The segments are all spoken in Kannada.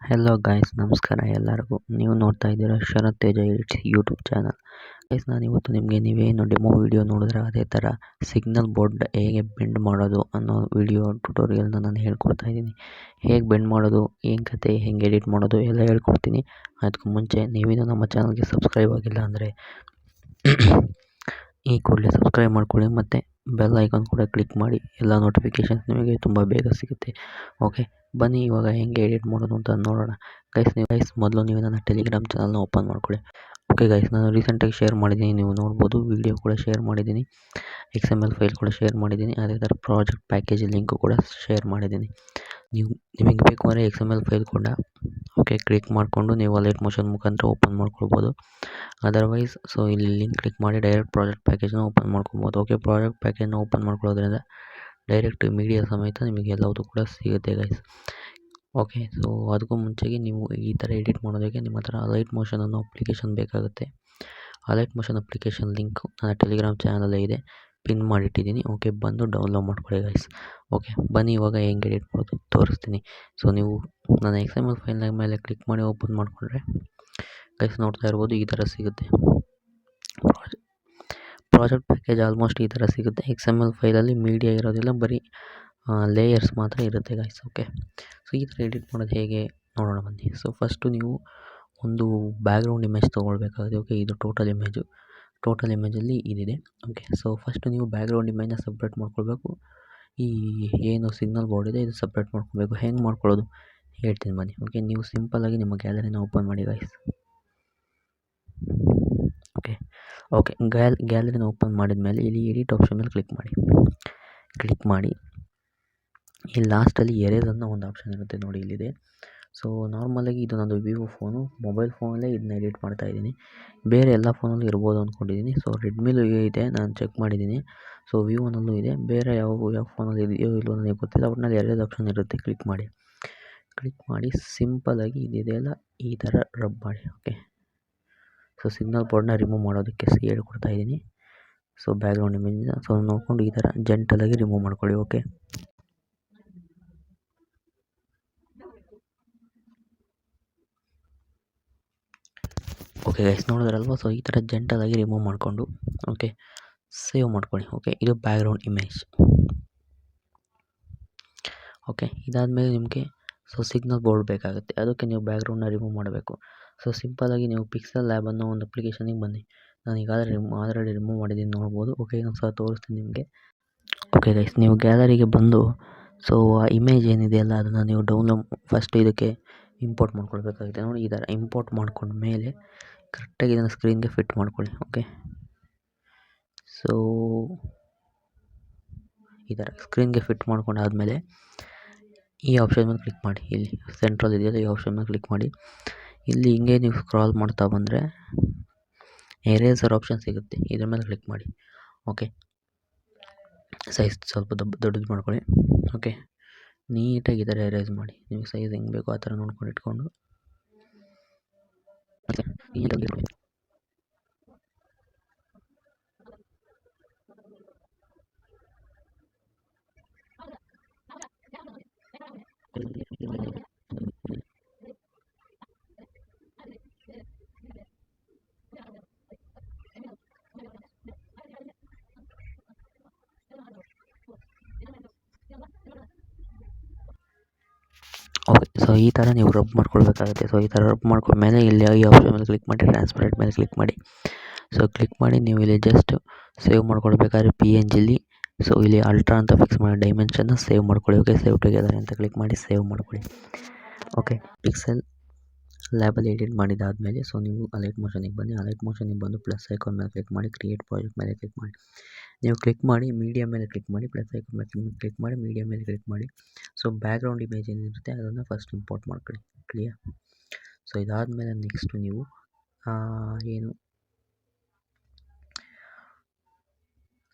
ಹೆಲೋ ಗೈಸ್, ನಮಸ್ಕಾರ ಎಲ್ಲರಿಗೂ. ನೀವು ನೋಡ್ತಾ ಇದ್ದೀರಾ ಶರತ್ ತೇಜ ಎಡಿಟ್ಸ್ ಯೂಟ್ಯೂಬ್ ಚಾನಲ್. ಗೈಸ್, ನಾನು ಇವತ್ತು ನಿಮಗೆ ನೀವೇನು ಡೆಮೋ ವಿಡಿಯೋ ನೋಡಿದ್ರೆ ಅದೇ ಥರ ಸಿಗ್ನಲ್ ಬೋರ್ಡ್ ಹೇಗೆ ಬೆಂಡ್ ಮಾಡೋದು ಅನ್ನೋ ವಿಡಿಯೋ ಟ್ಯುಟೋರಿಯಲ್ನ ನಾನು ಹೇಳ್ಕೊಡ್ತಾ ಇದ್ದೀನಿ. ಹೇಗೆ ಬೆಂಡ್ ಮಾಡೋದು, ಏನು ಕತೆ, ಹೆಂಗೆ ಎಡಿಟ್ ಮಾಡೋದು ಎಲ್ಲ ಹೇಳ್ಕೊಡ್ತೀನಿ. ಅದಕ್ಕೂ ಮುಂಚೆ ನೀವೇನು ನಮ್ಮ ಚಾನಲ್ಗೆ ಸಬ್ಸ್ಕ್ರೈಬ್ ಆಗಿಲ್ಲ ಅಂದರೆ ಈ ಕೂಡಲೇ ಸಬ್ಸ್ಕ್ರೈಬ್ ಮಾಡ್ಕೊಳ್ಳಿ ಮತ್ತು ಬೆಲ್ ಐಕಾನ್ ಕೂಡ ಕ್ಲಿಕ್ ಮಾಡಿ. ಎಲ್ಲ ನೋಟಿಫಿಕೇಷನ್ಸ್ ನಿಮಗೆ ತುಂಬ ಬೇಗ ಸಿಗುತ್ತೆ. ಓಕೆ, ಬನ್ನಿ ಇವಾಗ ಹೆಂಗೆ ಎಡಿಟ್ ಮಾಡೋದು ಅಂತ ನೋಡೋಣ. ಗೈಸ್ ಮೊದಲು ನೀವು ನನ್ನ ಟೆಲಿಗ್ರಾಮ್ ಚಾನಲ್ನ ಓಪನ್ ಮಾಡ್ಕೊಳ್ಳಿ. ಓಕೆ ಗೈಸ್, ನಾನು ರೀಸೆಂಟಾಗಿ ಶೇರ್ ಮಾಡಿದ್ದೀನಿ, ನೀವು ನೋಡ್ಬೋದು. ವಿಡಿಯೋ ಕೂಡ ಶೇರ್ ಮಾಡಿದ್ದೀನಿ, XML ಫೈಲ್ ಕೂಡ ಶೇರ್ ಮಾಡಿದ್ದೀನಿ. ಅದೇ ಥರ ಪ್ರಾಜೆಕ್ಟ್ ಪ್ಯಾಕೇಜ್ ಲಿಂಕು ಕೂಡ ಶೇರ್ ಮಾಡಿದ್ದೀನಿ. ನಿಮಗೆ ಬೇಕು ಅಂದರೆ XML ಫೈಲ್ ಕೂಡ ಕ್ಲಿಕ್ ಮಾಡಿಕೊಂಡು ನೀವು ಅಲೈಟ್ ಮೋಷನ್ ಮುಖಾಂತರ ಓಪನ್ ಮಾಡ್ಕೊಳ್ಬೋದು. ಅದರ್ವೈಸ್ ಇಲ್ಲಿ ಲಿಂಕ್ ಕ್ಲಿಕ್ ಮಾಡಿ ಡೈರೆಕ್ಟ್ ಪ್ರಾಜೆಕ್ಟ್ ಪ್ಯಾಕೇಜ್ನ ಓಪನ್ ಮಾಡ್ಕೊಬೋದು. ಪ್ರಾಜೆಕ್ಟ್ ಪ್ಯಾಕೇಜ್ನ ಓಪನ್ ಮಾಡ್ಕೊಳ್ಳೋದ್ರಿಂದ ಡೈರೆಕ್ಟ್ ಮೀಡಿಯಾ ಸಮೇತ ನಿಮಗೆ ಎಲ್ಲವೂ ಕೂಡ ಸಿಗುತ್ತೆ ಗೈಸ್. ಅದಕ್ಕೂ ಮುಂಚೆಗೆ ನೀವು ಈ ಥರ ಎಡಿಟ್ ಮಾಡೋದಕ್ಕೆ ನಿಮ್ಮ ಹತ್ರ ಅಲೈಟ್ ಮೋಷನ್ ಅನ್ನೋ ಅಪ್ಲಿಕೇಶನ್ ಬೇಕಾಗುತ್ತೆ. ಅಲೈಟ್ ಮೋಷನ್ ಅಪ್ಲಿಕೇಶನ್ ಲಿಂಕ್ ನನ್ನ ಟೆಲಿಗ್ರಾಮ್ ಚಾನಲೇ ಇದೆ, ಪಿನ್ ಮಾಡಿಟ್ಟಿದ್ದೀನಿ. ಬಂದು ಡೌನ್ಲೋಡ್ ಮಾಡ್ಕೊಳ್ಳಿ ಗೈಸ್. ಬನ್ನಿ ಇವಾಗ ಹೆಂಗೆ ಎಡಿಟ್ ಮಾಡೋದು ತೋರಿಸ್ತೀನಿ. ನೀವು ನನ್ನ XML ಫೈಲ್ನ ಮೇಲೆ ಕ್ಲಿಕ್ ಮಾಡಿ ಓಪನ್ ಮಾಡಿಕೊಂಡ್ರೆ ಗೈಸ್ ನೋಡ್ತಾ ಇರ್ಬೋದು, ಈ ಥರ ಸಿಗುತ್ತೆ. ಪ್ರಾಜೆಕ್ಟ್ ಪ್ಯಾಕೇಜ್ ಆಲ್ಮೋಸ್ಟ್ ಈ ಥರ ಸಿಗುತ್ತೆ. XML ಫೈಲಲ್ಲಿ ಮೀಡಿಯಾ ಇರೋದಿಲ್ಲ, ಬರೀ ಲೇಯರ್ಸ್ ಮಾತ್ರ ಇರುತ್ತೆ ಗೈಸ್. ಈ ಥರ ಎಡಿಟ್ ಮಾಡೋದು ಹೇಗೆ ನೋಡೋಣ ಬನ್ನಿ. ಫಸ್ಟು ನೀವು ಒಂದು ಬ್ಯಾಕ್ಗ್ರೌಂಡ್ ಇಮೇಜ್ ತೊಗೊಳ್ಬೇಕಾಗುತ್ತೆ. ಇದು ಟೋಟಲ್ ಇಮೇಜಲ್ಲಿ ಇದಿದೆ. ಫಸ್ಟು ನೀವು ಬ್ಯಾಕ್ಗ್ರೌಂಡ್ ಇಮೇಜ್ನ ಸಪ್ರೇಟ್ ಮಾಡ್ಕೊಳ್ಬೇಕು. ಈ ಏನು ಸಿಗ್ನಲ್ ಬೋರ್ಡ್ ಇದೆ ಇದು ಸಪ್ರೇಟ್ ಮಾಡ್ಕೊಬೇಕು. ಹೆಂಗೆ ಮಾಡ್ಕೊಳ್ಳೋದು ಹೇಳ್ತೀನಿ ಬನ್ನಿ. ನೀವು ಸಿಂಪಲ್ಲಾಗಿ ನಿಮ್ಮ ಗ್ಯಾಲರಿನ ಓಪನ್ ಮಾಡಿ ಗೈಸ್. ಗ್ಯಾಲರಿನ ಓಪನ್ ಮಾಡಿದ ಮೇಲೆ ಇಲ್ಲಿ ಎಡಿಟ್ ಆಪ್ಷನ್ ಮೇಲೆ ಕ್ಲಿಕ್ ಮಾಡಿ ಈ ಲಾಸ್ಟಲ್ಲಿ ಎರೇಸ್ ಅನ್ನೋ ಒಂದು ಆಪ್ಷನ್ ಇರುತ್ತೆ ನೋಡಿ, ಇಲ್ಲಿದೆ. ನಾರ್ಮಲಾಗಿ ಇದು ನಂದು ವಿವೋ ಫೋನು, ಮೊಬೈಲ್ ಫೋನಲ್ಲೇ ಇದನ್ನ ಎಡಿಟ್ ಮಾಡ್ತಾ ಇದ್ದೀನಿ. ಬೇರೆ ಎಲ್ಲ ಫೋನಲ್ಲೂ ಇರ್ಬೋದು ಅಂದ್ಕೊಂಡಿದ್ದೀನಿ. ರೆಡ್ಮಿಲೂ ಇದೆ, ನಾನು ಚೆಕ್ ಮಾಡಿದ್ದೀನಿ. ವಿವೋನಲ್ಲೂ ಇದೆ. ಬೇರೆ ಯಾವ ಫೋನಲ್ಲಿ ಇದೆಯೋ ಇಲ್ಲೋ ನನಗೆ ಗೊತ್ತಿಲ್ಲ. ಒಟ್ಟಿನಲ್ಲಿ ಎರೇಸ್ ಆಪ್ಷನ್ ಇರುತ್ತೆ, ಕ್ಲಿಕ್ ಮಾಡಿ ಸಿಂಪಲ್ಲಾಗಿ ಇದೆಯಲ್ಲ ಈ ಥರ ರಬ್ ಮಾಡಿ. ಸಿಗ್ನಲ್ ಬೋರ್ಡ್ನ ರಿಮೂವ್ ಮಾಡೋದಕ್ಕೆ ಹೇಳ್ಕೊಡ್ತಾ ಇದ್ದೀನಿ. ಬ್ಯಾಕ್ಗ್ರೌಂಡ್ ಇಮೇಜ್ನ ನೋಡಿಕೊಂಡು ಈ ಥರ ಜೆಂಟಲಾಗಿ ರಿಮೂವ್ ಮಾಡ್ಕೊಳ್ಳಿ. ಗೈಸ್ ನೋಡಿದ್ರಲ್ವ, ಈ ಥರ ಜೆಂಟಲಾಗಿ ರಿಮೂವ್ ಮಾಡಿಕೊಂಡು ಸೇವ್ ಮಾಡ್ಕೊಳ್ಳಿ. ಇದು ಬ್ಯಾಕ್ಗ್ರೌಂಡ್ ಇಮೇಜ್. ಇದಾದಮೇಲೆ ನಿಮಗೆ ಸಿಗ್ನಲ್ ಬೋರ್ಡ್ ಬೇಕಾಗುತ್ತೆ. ಅದಕ್ಕೆ ನೀವು ಬ್ಯಾಕ್ಗ್ರೌಂಡ್ನ ರಿಮೂವ್ ಮಾಡಬೇಕು. ಸಿಂಪಲ್ಲಾಗಿ ನೀವು ಪಿಕ್ಸೆಲ್ ಲ್ಯಾಬ್ ಅನ್ನೋ ಒಂದು ಅಪ್ಲಿಕೇಶನಿಗೆ ಬನ್ನಿ. ನಾನು ಈಗಾಗಲೇ ಆಲ್ರೆಡಿ ರಿಮೂವ್ ಮಾಡಿದ್ದೀನಿ, ನೋಡ್ಬೋದು. ಇನ್ನೊಂದು ಸಲ ತೋರಿಸ್ತೀನಿ ನಿಮಗೆ. ಗೈಸ್, ನೀವು ಗ್ಯಾಲರಿಗೆ ಬಂದು ಆ ಇಮೇಜ್ ಏನಿದೆಯಲ್ಲ ಅದನ್ನು ನೀವು ಫಸ್ಟ್ ಇದಕ್ಕೆ ಇಂಪೋರ್ಟ್ ಮಾಡ್ಕೊಳ್ಬೇಕಾಗುತ್ತೆ. ನೋಡಿ, ಈ ಥರ ಇಂಪೋರ್ಟ್ ಮಾಡ್ಕೊಂಡ ಮೇಲೆ ಕರೆಕ್ಟಾಗಿ ಇದನ್ನು ಸ್ಕ್ರೀನ್ಗೆ ಫಿಟ್ ಮಾಡ್ಕೊಳ್ಳಿ. ಈ ಥರ ಸ್ಕ್ರೀನ್ಗೆ ಫಿಟ್ ಮಾಡ್ಕೊಂಡಾದಮೇಲೆ ಈ ಆಪ್ಷನ್ ಮೇಲೆ ಕ್ಲಿಕ್ ಮಾಡಿ. ಇಲ್ಲಿ ಸೆಂಟ್ರಲ್ ಇದೆಯಲ್ಲ, ಈ ಆಪ್ಷನ್ ಮೇಲೆ ಕ್ಲಿಕ್ ಮಾಡಿ. ಇಲ್ಲಿ ಹಿಂಗೆ ನೀವು ಸ್ಕ್ರಾಲ್ ಮಾಡ್ತಾ ಬಂದರೆ ಎರೇಸರ್ ಆಪ್ಷನ್ ಸಿಗುತ್ತೆ, ಇದ್ರ ಮೇಲೆ ಕ್ಲಿಕ್ ಮಾಡಿ. ಸೈಜ್ ಸ್ವಲ್ಪ ದೊಡ್ಡದು ಮಾಡ್ಕೊಳ್ಳಿ. ನೀಟಾಗಿ ಈ ಥರ ಎರೇಸ್ ಮಾಡಿ. ನಿಮಗೆ ಸೈಜ್ ಹೆಂಗೆ ಬೇಕೋ ಆ ಥರ ನೋಡ್ಕೊಂಡು ಇಟ್ಕೊಂಡು ಈ ಥರ ನೀವು ರಬ್ ಮಾಡ್ಕೊಳ್ಬೇಕಾಗುತ್ತೆ. ಈ ಥರ ರಬ್ ಮಾಡ್ಕೊಂಡ್ಮೇಲೆ ಇಲ್ಲಿ ಈ ಆಪ್ಷನ್ ಮೇಲೆ ಕ್ಲಿಕ್ ಮಾಡಿ, ಟ್ರಾನ್ಸ್ಪರೆಂಟ್ ಮೇಲೆ ಕ್ಲಿಕ್ ಮಾಡಿ. ಕ್ಲಿಕ್ ಮಾಡಿ ನೀವು ಇಲ್ಲಿ ಜಸ್ಟ್ ಸೇವ್ ಮಾಡ್ಕೊಳ್ಬೇಕಾದ್ರೆ PNGಲಿ ಇಲ್ಲಿ ಅಲ್ಟ್ರಾ ಅಂತ ಫಿಕ್ಸ್ ಮಾಡಿ ಡೈಮೆನ್ಷನ್ನ ಸೇವ್ ಮಾಡ್ಕೊಳ್ಳಿ. ಸೇವ್ ಟುಗೆದರ್ ಅಂತ ಕ್ಲಿಕ್ ಮಾಡಿ ಸೇವ್ ಮಾಡ್ಕೊಳ್ಳಿ. ಪಿಕ್ಸೆಲ್ ಲ್ಯಾಬಲ್ಲಿ ಎಡಿಟ್ ಮಾಡಿದಾದಮೇಲೆ ನೀವು ಅಲೈಟ್ ಮೋಷನಿಗೆ ಬನ್ನಿ. ಅಲೈಟ್ ಮೋಷನಿಗೆ ಬಂದು ಪ್ಲಸ್ ಐಕಾನ್ ಮೇಲೆ ಕ್ಲಿಕ್ ಮಾಡಿ, ಕ್ರಿಯೇಟ್ ಪ್ರಾಜೆಕ್ಟ್ ಮೇಲೆ ಕ್ಲಿಕ್ ಮಾಡಿ. ನೀವು ಕ್ಲಿಕ್ ಮಾಡಿ ಮೀಡಿಯಾ ಮೇಲೆ ಕ್ಲಿಕ್ ಮಾಡಿ, ಪ್ಲಸ್ ಐಕಾನ್ ಮೇಲೆ ಕ್ಲಿಕ್ ಮಾಡಿ, ಮೀಡಿಯಾ ಮೇಲೆ ಕ್ಲಿಕ್ ಮಾಡಿ. ಬ್ಯಾಕ್ಗ್ರೌಂಡ್ ಇಮೇಜ್ ಏನಿರುತ್ತೆ ಅದನ್ನು ಫಸ್ಟ್ ಇಂಪೋರ್ಟ್ ಮಾಡ್ಕೊಳ್ಳಿ. ಕ್ಲಿಯರ್. ಇದಾದಮೇಲೆ ನೆಕ್ಸ್ಟು ನೀವು ಏನು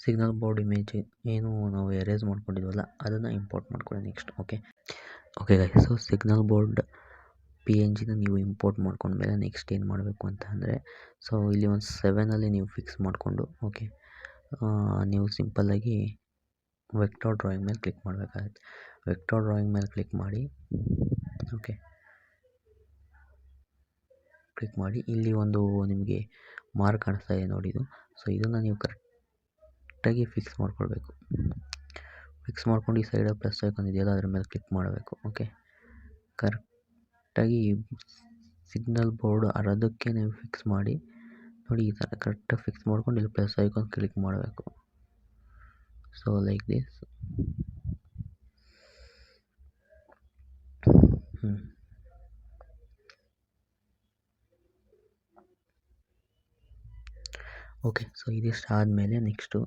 ಸಿಗ್ನಲ್ ಬೋರ್ಡ್ ಇಮೇಜ್ ಏನು ನಾವು ಎರೇಸ್ ಮಾಡ್ಕೊಂಡಿದ್ವಲ್ಲ ಅದನ್ನು ಇಂಪೋರ್ಟ್ ಮಾಡ್ಕೊಳ್ಳಿ ನೆಕ್ಸ್ಟ್. ಗೈಸ್, ಸಿಗ್ನಲ್ ಬೋರ್ಡ್ PNGನ ನೀವು ಇಂಪೋರ್ಟ್ ಮಾಡ್ಕೊಂಡ್ಮೇಲೆ ನೆಕ್ಸ್ಟ್ ಏನು ಮಾಡಬೇಕು ಅಂತ ಅಂದರೆ ಇಲ್ಲಿ ಒಂದು 7ಅಲ್ಲಿ ನೀವು ಫಿಕ್ಸ್ ಮಾಡಿಕೊಂಡು ನೀವು ಸಿಂಪಲ್ಲಾಗಿ ವೆಕ್ಟರ್ ಡ್ರಾಯಿಂಗ್ ಮೇಲೆ ಕ್ಲಿಕ್ ಮಾಡಬೇಕಾಗುತ್ತೆ. ವೆಕ್ಟರ್ ಡ್ರಾಯಿಂಗ್ ಮೇಲೆ ಕ್ಲಿಕ್ ಮಾಡಿ. ಕ್ಲಿಕ್ ಮಾಡಿ. ಇಲ್ಲಿ ಒಂದು ನಿಮಗೆ ಮಾರ್ಕ್ ಕಾಣಿಸ್ತಾ ಇದೆ ನೋಡಿ ಇದು. ಸೊ ಇದನ್ನು ನೀವು ಕರೆಕ್ಟಾಗಿ ಫಿಕ್ಸ್ ಮಾಡ್ಕೊಳ್ಬೇಕು. ಫಿಕ್ಸ್ ಮಾಡ್ಕೊಂಡು ಈ ಸೈಡಲ್ಲಿ ಪ್ಲಸ್ ಐಕಾನ್ ಇದೆಯಲ್ಲ ಅದ್ರ ಮೇಲೆ ಕ್ಲಿಕ್ ಮಾಡಬೇಕು. ಓಕೆ, ಕರೆಕ್ಟಾಗಿ ಸಿಗ್ನಲ್ ಬೋರ್ಡ್ ಅರ್ಧಕ್ಕೆ ನೀವು ಫಿಕ್ಸ್ ಮಾಡಿ ನೋಡಿ. ಈ ಥರ ಕರೆಕ್ಟಾಗಿ ಫಿಕ್ಸ್ ಮಾಡ್ಕೊಂಡು ಇಲ್ಲಿ ಪ್ಲಸ್ ಐಕಾನ್ ಕ್ಲಿಕ್ ಮಾಡಬೇಕು. So like this. Okay, so ಇದಿಷ್ಟು ಆದಮೇಲೆ ನೆಕ್ಸ್ಟು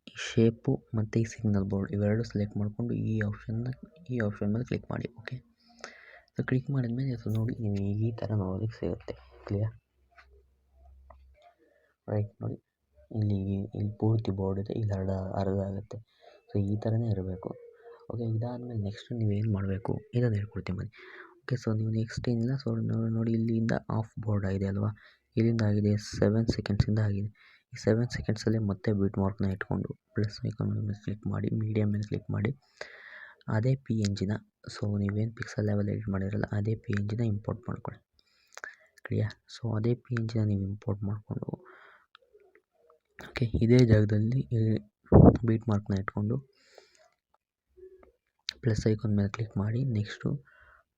ಈ ಶೇಪು ಮತ್ತು ಈ ಸಿಗ್ನಲ್ ಬೋರ್ಡ್ ಇವೆರಡು ಸೆಲೆಕ್ಟ್ ಮಾಡಿಕೊಂಡು ಈ ಆಪ್ಷನ್ ಮೇಲೆ ಕ್ಲಿಕ್ ಮಾಡಿ. ಓಕೆ, ಸೊ ಕ್ಲಿಕ್ ಮಾಡಿದ್ಮೇಲೆ ಸೊ ನೋಡಿ ನೀವು ಈ ಥರ ನೋಡೋದಕ್ಕೆ ಸಿಗುತ್ತೆ. Clear right? ನೋಡಿ ಇಲ್ಲಿ ಪೂರ್ತಿ ಬೋರ್ಡ್ ಇದೆ, ಇಲ್ಲಿ ಅರ್ಧ ಆಗುತ್ತೆ. ಸೊ ಈ ಥರನೇ ಇರಬೇಕು. ಓಕೆ, ಇದಾದಮೇಲೆ ನೆಕ್ಸ್ಟ್ ನೀವೇನು ಮಾಡಬೇಕು ಇದನ್ನು ಹೇಳ್ಕೊಡ್ತೀನಿ ಬನ್ನಿ. ಓಕೆ, ಸೊ ನೀವು ನೆಕ್ಸ್ಟ್ ಏನಿಲ್ಲ. ಸೊ ನೋಡಿ ಇಲ್ಲಿಂದ ಆಫ್ ಬೋರ್ಡ್ ಆಗಿದೆ ಅಲ್ವಾ, ಇಲ್ಲಿಂದ ಆಗಿದೆ 7 ಸೆಕೆಂಡ್ಸಿಂದ ಆಗಿದೆ. ಈ 7 ಸೆಕೆಂಡ್ಸಲ್ಲಿ ಮತ್ತೆ ಬೀಟ್ ಮಾರ್ಕ್ನ ಇಟ್ಕೊಂಡು ಪ್ಲಸ್ ಐಕಾನ್ ಮೇಲೆ ಕ್ಲಿಕ್ ಮಾಡಿ, ಮೀಡಿಯಮ್ ಮೇಲೆ ಕ್ಲಿಕ್ ಮಾಡಿ, ಅದೇ PNGನ ಸೊ ನೀವೇನು ಪಿಕ್ಸೆಲ್ ಲೆವೆಲ್ ಎಡಿಟ್ ಮಾಡಿರಲ್ಲ ಅದೇ PNGನ ಇಂಪೋರ್ಟ್ ಮಾಡ್ಕೊಳ್ಳಿ. ಕ್ಲಿಯರ್? ಸೊ ಅದೇ PNGನ ನೀವು ಇಂಪೋರ್ಟ್ ಮಾಡಿಕೊಂಡು ಓಕೆ ಇದೇ ಜಾಗದಲ್ಲಿ ಬೀಟ್ ಮಾರ್ಕ್ನ ಇಟ್ಕೊಂಡು ಪ್ಲಸ್ ಐಕಾನ್ ಮೇಲೆ ಕ್ಲಿಕ್ ಮಾಡಿ. ನೆಕ್ಸ್ಟು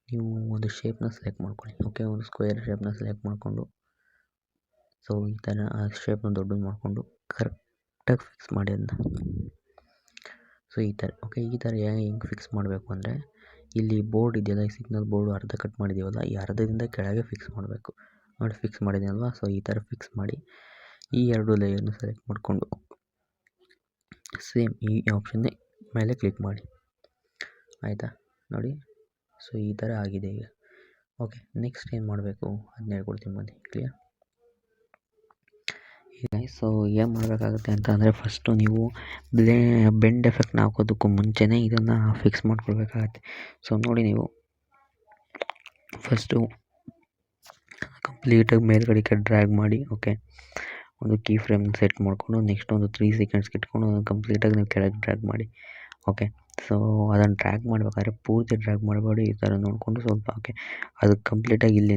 ನೀವು ಒಂದು ಶೇಪ್ನ ಸೆಲೆಕ್ಟ್ ಮಾಡ್ಕೊಳ್ಳಿ. ಓಕೆ, ಒಂದು ಸ್ಕ್ವೇರ್ ಶೇಪ್ನ ಸೆಲೆಕ್ಟ್ ಮಾಡಿಕೊಂಡು ಸೊ ಈ ಥರ ಆ ಶೇಪ್ನ ದೊಡ್ಡದು ಮಾಡಿಕೊಂಡು ಕರೆಕ್ಟಾಗಿ ಫಿಕ್ಸ್ ಮಾಡಿ ಅದನ್ನ. ಸೊ ಈ ಥರ. ಓಕೆ, ಈ ಥರ ಹೆಂಗೆ ಫಿಕ್ಸ್ ಮಾಡಬೇಕು ಅಂದರೆ ಇಲ್ಲಿ ಬೋರ್ಡ್ ಇದೆಯಲ್ಲ, ಈ ಸಿಗ್ನಲ್ ಬೋರ್ಡು ಅರ್ಧ ಕಟ್ ಮಾಡಿದ್ದೀವಲ್ಲ, ಈ ಅರ್ಧದಿಂದ ಕೆಳಗೆ ಫಿಕ್ಸ್ ಮಾಡಬೇಕು. ನೋಡಿ ಫಿಕ್ಸ್ ಮಾಡಿದ್ದೀನಲ್ವ. ಸೊ ಈ ಥರ ಫಿಕ್ಸ್ ಮಾಡಿ ಈ ಎರಡು ಲೇಯರ್ನ ಸೆಲೆಕ್ಟ್ ಮಾಡಿಕೊಂಡು ಸೇಮ್ ಈ ಆಪ್ಷನ್ನೇ ಮೇಲೆ ಕ್ಲಿಕ್ ಮಾಡಿ. ಆಯಿತಾ? ನೋಡಿ, ಸೊ ಈ ಥರ ಆಗಿದೆ ಈಗ. ಓಕೆ, ನೆಕ್ಸ್ಟ್ ಏನು ಮಾಡಬೇಕು ಅದನ್ನ ಹೇಳ್ಕೊಡ್ತೀನಿ ಬನ್ನಿ. ಕ್ಲಿಯರ್? ಈಗ ಸೊ ಏನು ಮಾಡಬೇಕಾಗುತ್ತೆ ಅಂತ ಅಂದರೆ ಫಸ್ಟು ನೀವು ಬೆಂಡ್ ಎಫೆಕ್ಟ್ನ ಹಾಕೋದಕ್ಕೂ ಮುಂಚೆನೇ ಇದನ್ನು ಫಿಕ್ಸ್ ಮಾಡ್ಕೊಳ್ಬೇಕಾಗತ್ತೆ. ಸೊ ನೋಡಿ ನೀವು ಫಸ್ಟು ಕಂಪ್ಲೀಟಾಗಿ ಮೇಲ್ಗಡೆಗೆ ಡ್ರ್ಯಾಗ್ ಮಾಡಿ. ಓಕೆ, ಒಂದು ಕೀ ಫ್ರೇಮ್ನ ಸೆಟ್ ಮಾಡಿಕೊಂಡು ನೆಕ್ಸ್ಟ್ ಒಂದು 3 ಸೆಕೆಂಡ್ಸ್ಗೆ ಇಟ್ಕೊಂಡು ಕಂಪ್ಲೀಟಾಗಿ ನೀವು ಕೆಳಗೆ ಡ್ರ್ಯಾಗ್ ಮಾಡಿ. ಓಕೆ, ಸೊ ಅದನ್ನು ಡ್ರ್ಯಾಗ್ ಮಾಡಬೇಕಾದ್ರೆ ಪೂರ್ತಿ ಡ್ರ್ಯಾಗ್ ಮಾಡಬೇಡಿ, ಈ ಥರ ನೋಡಿಕೊಂಡು ಸ್ವಲ್ಪ. ಓಕೆ, ಅದು ಕಂಪ್ಲೀಟಾಗಿ ಇಲ್ಲಿ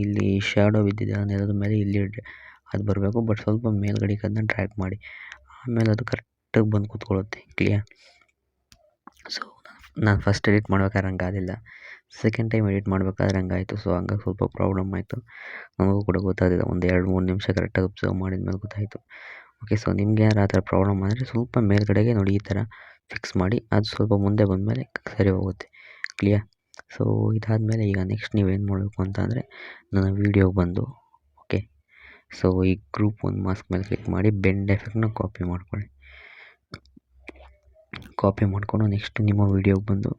ಇಲ್ಲಿ ಶ್ಯಾಡೋ ಬಿದ್ದಿದೆ ಆ ನೆಲದ ಮೇಲೆ ಇಲ್ಲಿ ಅದು ಬರಬೇಕು. ಬಟ್ ಸ್ವಲ್ಪ ಮೇಲ್ಗಡೆಗೆ ಅದನ್ನ ಡ್ರ್ಯಾಗ್ ಮಾಡಿ, ಆಮೇಲೆ ಅದು ಕರೆಕ್ಟಾಗಿ ಬಂದು ಕೂತ್ಕೊಳ್ಳುತ್ತೆ. ಕ್ಲಿಯರ್? ಸೊ ನಾನು ಫಸ್ಟ್ ಎಡಿಟ್ ಮಾಡ್ಬೇಕಾದ್ರೆ ಹಂಗಾಗಿಲ್ಲ, ಸೆಕೆಂಡ್ ಟೈಮ್ ಎಡಿಟ್ ಮಾಡಬೇಕಾದ್ರೆ ಹಂಗಾಯಿತು. ಸೊ ಹಂಗಾಗಿ ಸ್ವಲ್ಪ ಪ್ರಾಬ್ಲಮ್ ಆಯಿತು, ನನಗೂ ಕೂಡ ಗೊತ್ತಾಗಲಿಲ್ಲ. ಒಂದು 2-3 ನಿಮಿಷ ಕರೆಕ್ಟಾಗಿ ಅಬ್ಸರ್ವ್ ಮಾಡಿದ್ಮೇಲೆ ಗೊತ್ತಾಯಿತು. ಓಕೆ, ಸೊ ನಿಮಗೆ ಯಾರು ಆ ಥರ ಪ್ರಾಬ್ಲಮ್ ಆದರೆ ಸ್ವಲ್ಪ ಮೇಲ್ಗಡೆಗೆ ನೋಡಿ ಈ ಥರ ಫಿಕ್ಸ್ ಮಾಡಿ, ಅದು ಸ್ವಲ್ಪ ಮುಂದೆ ಬಂದಮೇಲೆ ಸರಿ ಹೋಗುತ್ತೆ. ಕ್ಲಿಯರ್? ಸೊ ಇದಾದಮೇಲೆ ಈಗ ನೆಕ್ಸ್ಟ್ ನೀವೇನು ಮಾಡಬೇಕು ಅಂತ ಅಂದರೆ ನನ್ನ ವೀಡಿಯೋಗೆ ಬಂದು ಓಕೆ, ಸೊ ಈ ಗ್ರೂಪ್ 1 ಮಾಸ್ಕ್ ಮೇಲೆ ಕ್ಲಿಕ್ ಮಾಡಿ ಬೆಂಡ್ ಎಫೆಕ್ಟ್ನ ಕಾಪಿ ಮಾಡ್ಕೊಳ್ಳಿ. ಕಾಪಿ ಮಾಡಿಕೊಂಡು ನೆಕ್ಸ್ಟ್ ನಿಮ್ಮ ವೀಡಿಯೋಗೆ ಬಂದು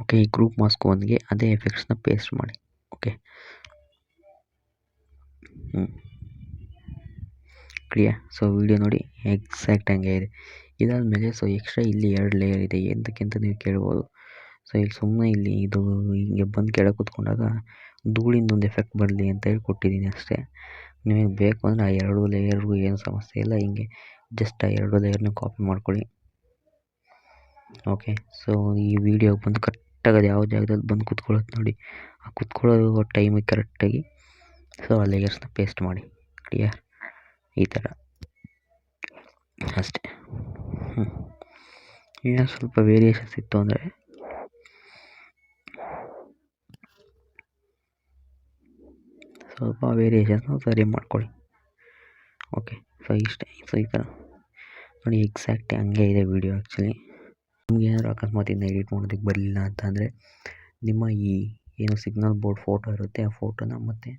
ಓಕೆ ಈ ಗ್ರೂಪ್ ಮಾಸ್ಕ್ 1ಗೆ ಅದೇ ಎಫೆಕ್ಟ್ಸ್ನ ಪೇಸ್ಟ್ ಮಾಡಿ. Okay, clear? ಸೊ ವಿಡಿಯೋ ನೋಡಿ ಎಕ್ಸಾಕ್ಟ್ ಹಂಗೆ ಇದೆ. ಇದಾದಮೇಲೆ ಸೊ ಎಕ್ಸ್ಟ್ರಾ ಇಲ್ಲಿ 2 ಲೇಯರ್ ಇದೆ, ಎಂತಕ್ಕೆ ಅಂತ ನೀವು ಕೇಳ್ಬೋದು. ಸೊ ಇಲ್ಲಿ ಸುಮ್ಮನೆ ಇಲ್ಲಿ ಇದು ಹಿಂಗೆ ಬಂದು ಕೆಳಗೆ ಕೂತ್ಕೊಂಡಾಗ ಧೂಳಿಂದೊಂದು ಎಫೆಕ್ಟ್ ಬರಲಿ ಅಂತ ಹೇಳಿ ಕೊಟ್ಟಿದ್ದೀನಿ ಅಷ್ಟೇ. ನಿಮಗೆ ಬೇಕು ಅಂದರೆ ಆ 2 ಲೇಯರ್ಗೂ ಏನು ಸಮಸ್ಯೆ ಇಲ್ಲ, ಹಿಂಗೆ ಜಸ್ಟ್ ಆ 2 ಲೇಯರ್ನ ಕಾಪಿ ಮಾಡ್ಕೊಳ್ಳಿ. ಓಕೆ, ಸೊ ಈ ವಿಡಿಯೋಗೆ ಬಂದು ಕರೆಕ್ಟಾಗಿ ಅದು ಯಾವ ಜಾಗದಲ್ಲಿ ಬಂದು ಕೂತ್ಕೊಳ್ಳುತ್ತೆ ನೋಡಿ, ಆ ಕೂತ್ಕೊಳ್ಳೋ ಟೈಮಿಗೆ ಕರೆಕ್ಟಾಗಿ ಸೊ ಆ ಲೇಯರ್ಸ್ನ ಪೇಸ್ಟ್ ಮಾಡಿ. ಕ್ಲಿಯರ್? ಈ ಥರ ಅಷ್ಟೇ. ಈಗ ಸ್ವಲ್ಪ ವೇರಿಯೇಷನ್ಸ್ ಇತ್ತು ಅಂದರೆ ಸ್ವಲ್ಪ ವೇರಿಯೇಷನ್ಸ್ನ ಸರಿ ಮಾಡ್ಕೊಳ್ಳಿ. ಓಕೆ, ಸೊ ಇಷ್ಟೇ. ಸೊ ಈ ಥರ ನೋಡಿ ಎಕ್ಸಾಕ್ಟ್ ಹಂಗೆ ಇದೆ ವಿಡಿಯೋ. ಆ್ಯಕ್ಚುಲಿ ನಿಮ್ಗೆ ಏನಾದರೂ ಅಕಸ್ಮಾತ್ ಇದನ್ನ ಎಡಿಟ್ ಮಾಡೋದಕ್ಕೆ ಬರಲಿಲ್ಲ ಅಂತ ಅಂದರೆ ನಿಮ್ಮ ಈ ಏನು ಸಿಗ್ನಲ್ ಬೋರ್ಡ್ ಫೋಟೋ ಇರುತ್ತೆ ಆ ಫೋಟೋನ ಮತ್ತು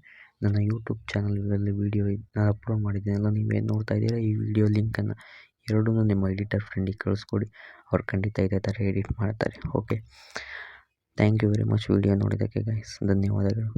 ನನ್ನ ಯೂಟ್ಯೂಬ್ ಚಾನಲಲ್ಲಿ ವೀಡಿಯೋ ನಾನು ಅಪ್ಲೋಡ್ ಮಾಡಿದ್ದೀನಲ್ಲ, ನೀವೇನು ನೋಡ್ತಾ ಇದ್ದೀರಾ ಈ ವಿಡಿಯೋ ಲಿಂಕನ್ನು ಎರಡೂ ನಿಮ್ಮ ಎಡಿಟರ್ ಫ್ರೆಂಡಿಗೆ ಕಳಿಸ್ಕೊಡಿ, ಅವ್ರು ಖಂಡಿತ ಇದೇ ಥರ ಎಡಿಟ್ ಮಾಡ್ತಾರೆ. Okay, thank you very much video ನೋಡಿದ್ದಕ್ಕೆ ಗೈಸ್, ಧನ್ಯವಾದಗಳು.